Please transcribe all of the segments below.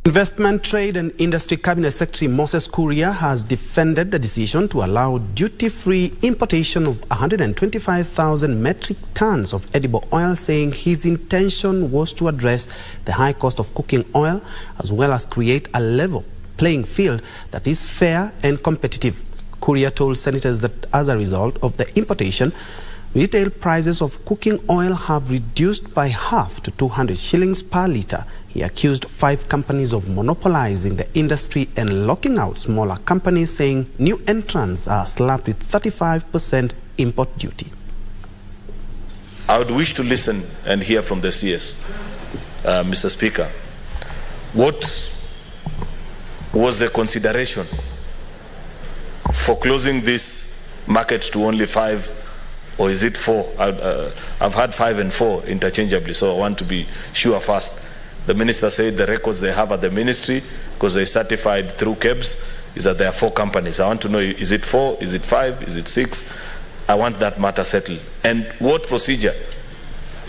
Investment, Trade and Industry Cabinet Secretary Moses Kuria has defended the decision to allow duty-free importation of 125,000 metric tons of edible oil, saying his intention was to address the high cost of cooking oil as well as create a level playing field that is fair and competitive. Kuria told senators that as a result of the importation, retail prices of cooking oil have reduced by half to 200 shillings per litre. He accused 5 companies of monopolizing the industry and locking out smaller companies, saying new entrants are slapped with 35% import duty. I would wish to listen and hear from the CS, Mr. Speaker. What was the consideration for closing this market to only 5, or is it 4? I've had 5 and 4 interchangeably, so I want to be sure first. The minister said the records they have at the ministry, because they certified through KEBS, is that there are 4 companies. I want to know, is it 4, is it 5, is it 6? I want that matter settled. And what procedure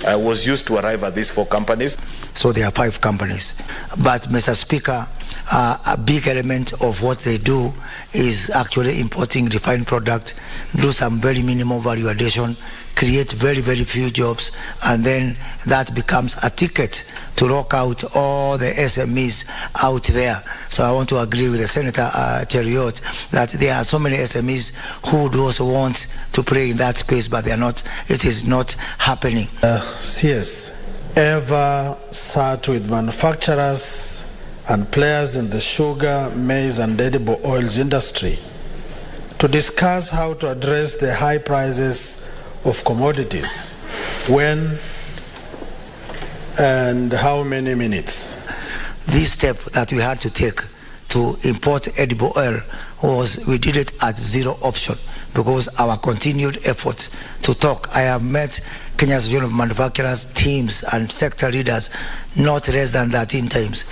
was used to arrive at these 4 companies? So there are 5 companies. But, Mr. Speaker, a big element of what they do is actually importing refined product, do some very minimal value addition, create very, very few jobs, and then that becomes a ticket to lock out all the SMEs out there. So I want to agree with the Senator Cheriot that there are so many SMEs who would also want to play in that space, but they are not. It is not happening. CS ever sat with manufacturers and players in the sugar, maize and edible oils industry to discuss how to address the high prices of commodities? When and how many minutes? This step that we had to take to import edible oil was, we did it at zero option because our continued efforts to talk. I have met Kenya's Association of Manufacturers teams and sector leaders not less than 13 times.